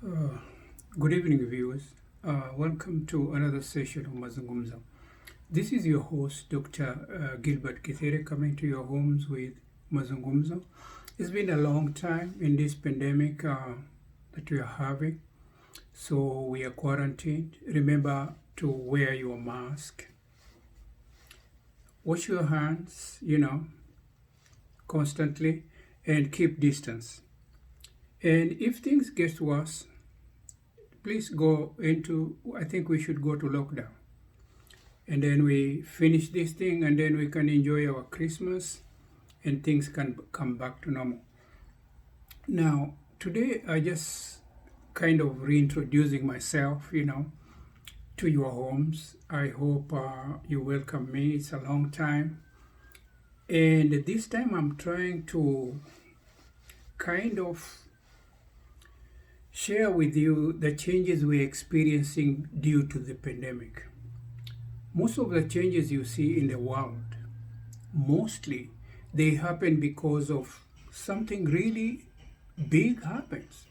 Uh, Good evening, viewers. Welcome to another session of Mazungumzo. This is your host, Dr. Gilbert Kithere, coming to your homes with Mazungumzo. It's been a long time in this pandemic that we are having, so we are quarantined. Remember to wear your mask, wash your hands, constantly, and keep distance. And if things get worse, please go into, I think we should go to lockdown. And then we finish this thing, and then we can enjoy our Christmas and things can come back to normal. Now, today I just kind of reintroducing myself, to your homes. I hope you welcome me. It's a long time. And this time I'm trying to kind of share with you the changes we're experiencing due to the pandemic. Most of the changes you see in the world, mostly they happen because of something really big happens.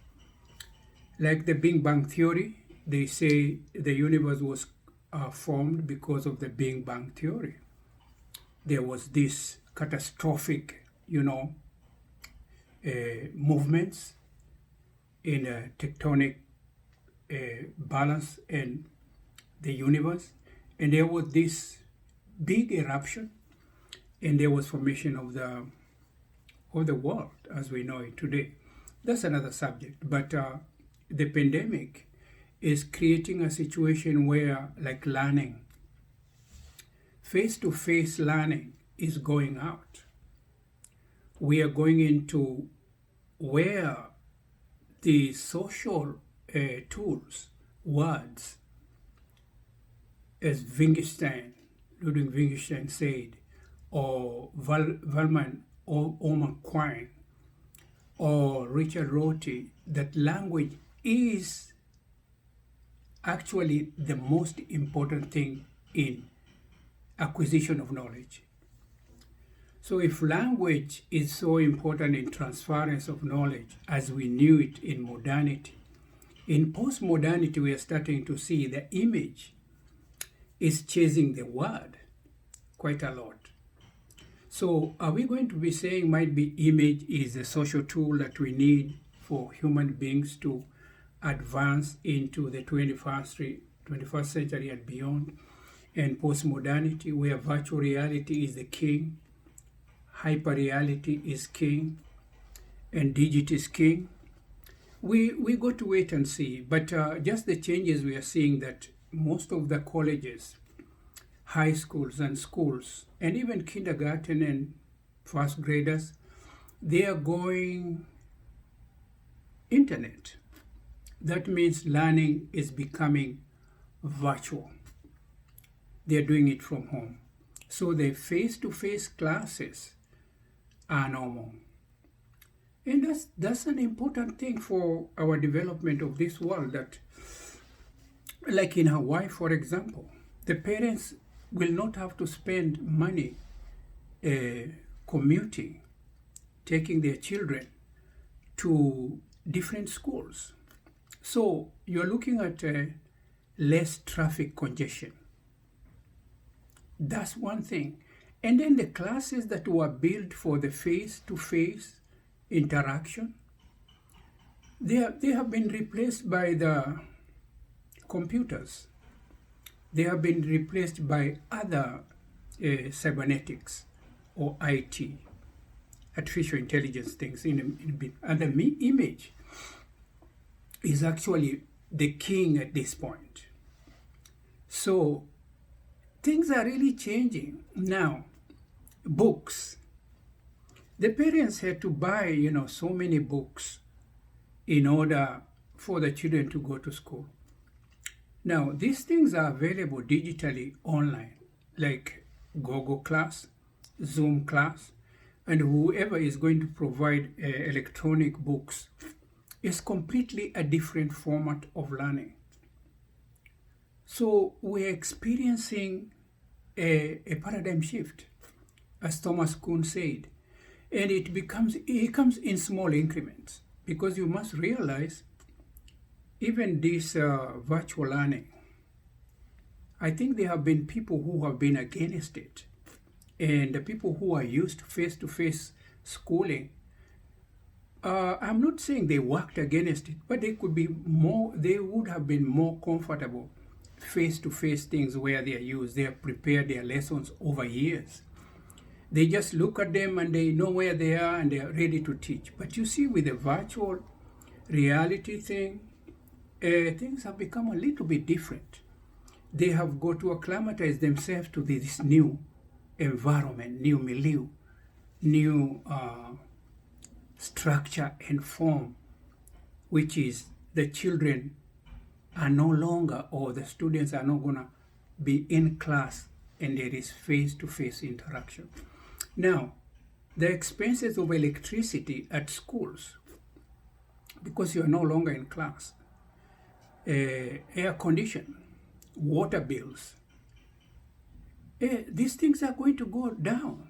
Like the Big Bang Theory, they say the universe was formed because of the Big Bang Theory. There was this catastrophic, movements in a tectonic balance in the universe, and there was this big eruption, and there was formation of the world as we know it today. That's another subject, but the pandemic is creating a situation where, like, learning, face-to-face learning is going out. We are going into where the social tools, words, as Ludwig Wittgenstein said, or Valman or Omar Quine, or Richard Rorty, that language is actually the most important thing in acquisition of knowledge. So if language is so important in transference of knowledge as we knew it in modernity, in post-modernity we are starting to see the image is chasing the word quite a lot. So are we going to be saying might be image is a social tool that we need for human beings to advance into the 21st century and beyond, and post-modernity where virtual reality is the king, hyper-reality is king, and digit is king? We got to wait and see, but just the changes we are seeing that most of the colleges, high schools and schools, and even kindergarten and first graders, they are going internet. That means learning is becoming virtual. They are doing it from home. So the face-to-face classes are normal. And that's an important thing for our development of this world, that, like in Hawaii, for example, the parents will not have to spend money commuting, taking their children to different schools. So you're looking at less traffic congestion. That's one thing. And then the classes that were built for the face-to-face interaction, they have been replaced by the computers. They have been replaced by other cybernetics or IT, artificial intelligence things. And the image is actually the king at this point. So things are really changing. Now, books. The parents had to buy, so many books in order for the children to go to school. Now, these things are available digitally online, like Google Class, Zoom Class, and whoever is going to provide electronic books is completely a different format of learning. So we're experiencing a paradigm shift, as Thomas Kuhn said, and it comes in small increments, because you must realize even this virtual learning, I think there have been people who have been against it. And the people who are used to face schooling, I'm not saying they worked against it, but they would have been more comfortable face-to-face things where they are used. They have prepared their lessons over years. They just look at them and they know where they are and they are ready to teach. But you see, with the virtual reality thing, things have become a little bit different. They have got to acclimatize themselves to this new environment, new milieu, new structure and form, which is the children are no longer, or the students are not going to be in class and there is face-to-face interaction. Now, the expenses of electricity at schools, because you are no longer in class, air condition, water bills, these things are going to go down.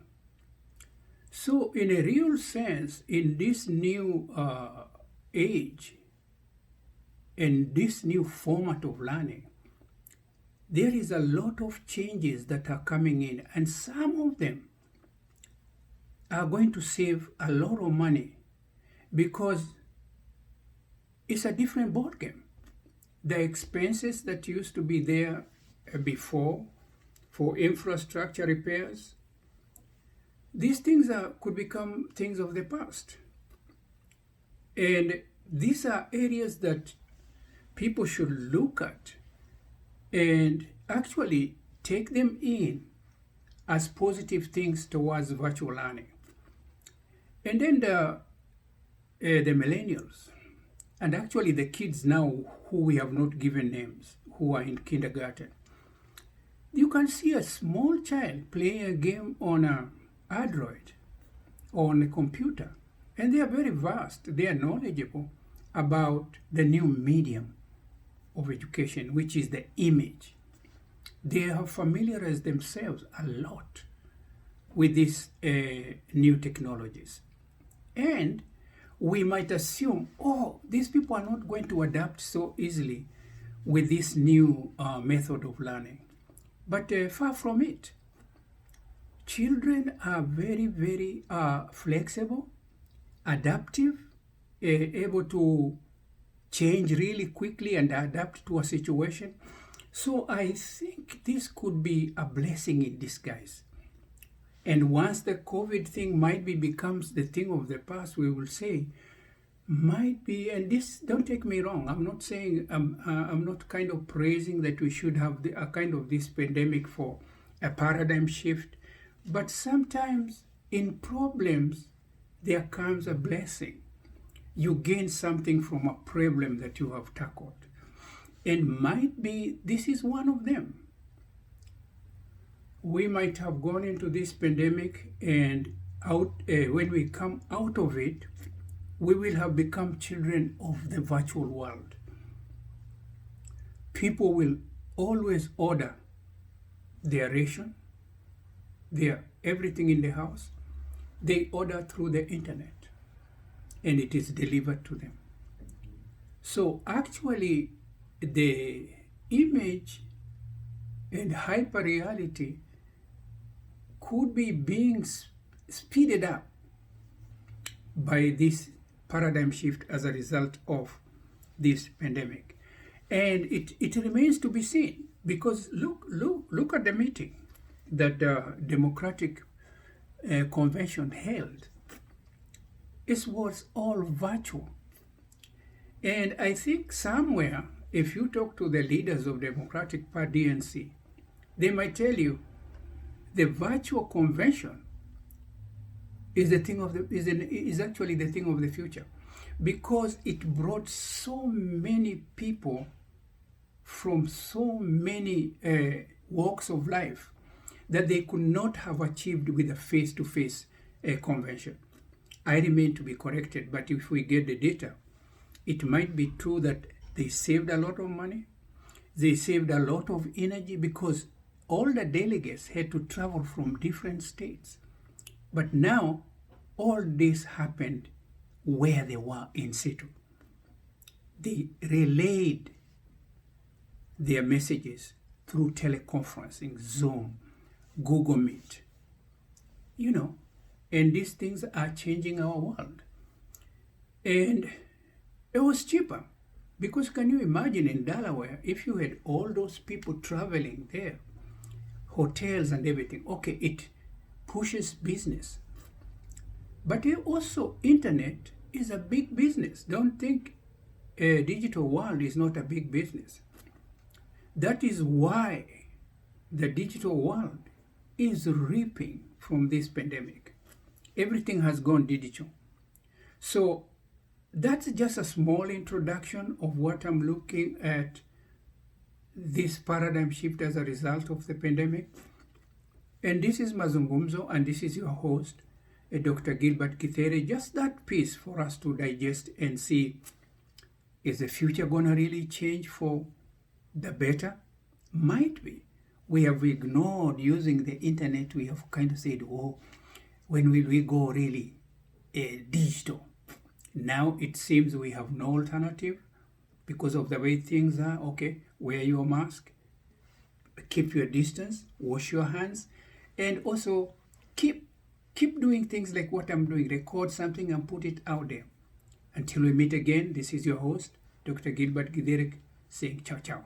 So in a real sense, in this new age, in this new format of learning, there is a lot of changes that are coming in, and some of them are going to save a lot of money because it's a different ballgame. The expenses that used to be there before for infrastructure repairs, these things could become things of the past. And these are areas that people should look at and actually take them in as positive things towards virtual learning. And then the millennials, and actually the kids now who we have not given names, who are in kindergarten, you can see a small child playing a game on an Android or on a computer, and they are very vast. They are knowledgeable about the new medium of education, which is the image. They have familiarized themselves a lot with these new technologies. And we might assume, oh, these people are not going to adapt so easily with this new method of learning. But far from it. Children are very, very flexible, adaptive, able to change really quickly and adapt to a situation. So I think this could be a blessing in disguise. And once the COVID thing becomes the thing of the past, we will say, might be, and this, don't take me wrong, I'm not saying, I'm not kind of praising that we should have a kind of this pandemic for a paradigm shift, but sometimes in problems, there comes a blessing. You gain something from a problem that you have tackled. And might be, this is one of them. We might have gone into this pandemic and when we come out of it, we will have become children of the virtual world. People will always order their ration, their everything in the house. They order through the internet and it is delivered to them. So actually, the image and hyperreality could be being speeded up by this paradigm shift as a result of this pandemic. And it remains to be seen, because look at the meeting that the Democratic Convention held. It was all virtual. And I think somewhere, if you talk to the leaders of Democratic Party, DNC, they might tell you the virtual convention is actually the thing of the future, because it brought so many people from so many walks of life that they could not have achieved with a face-to-face convention. I remain to be corrected, but if we get the data, it might be true that they saved a lot of money, they saved a lot of energy, because all the delegates had to travel from different states. But now, all this happened where they were in situ. they relayed their messages through teleconferencing, Zoom, Google Meet, and these things are changing our world. And it was cheaper because can you imagine in Delaware, if you had all those people traveling there, hotels and everything, okay, it pushes business. But also internet is a big business. Don't think a digital world is not a big business. That is why the digital world is reaping from this pandemic. Everything has gone digital. So that's just a small introduction of what I'm looking at this paradigm shift as a result of the pandemic. And this is Mazungumzo, and this is your host, Dr. Gilbert Kithere. Just that piece for us to digest and see, is the future going to really change for the better? Might be. We have ignored using the internet. We have kind of said, oh, when will we go really digital? Now it seems we have no alternative because of the way things are. Okay, wear your mask, keep your distance, wash your hands, and also keep doing things like what I'm doing. Record something and put it out there. Until we meet again, this is your host, Dr. Gilbert Kithere, saying ciao, ciao.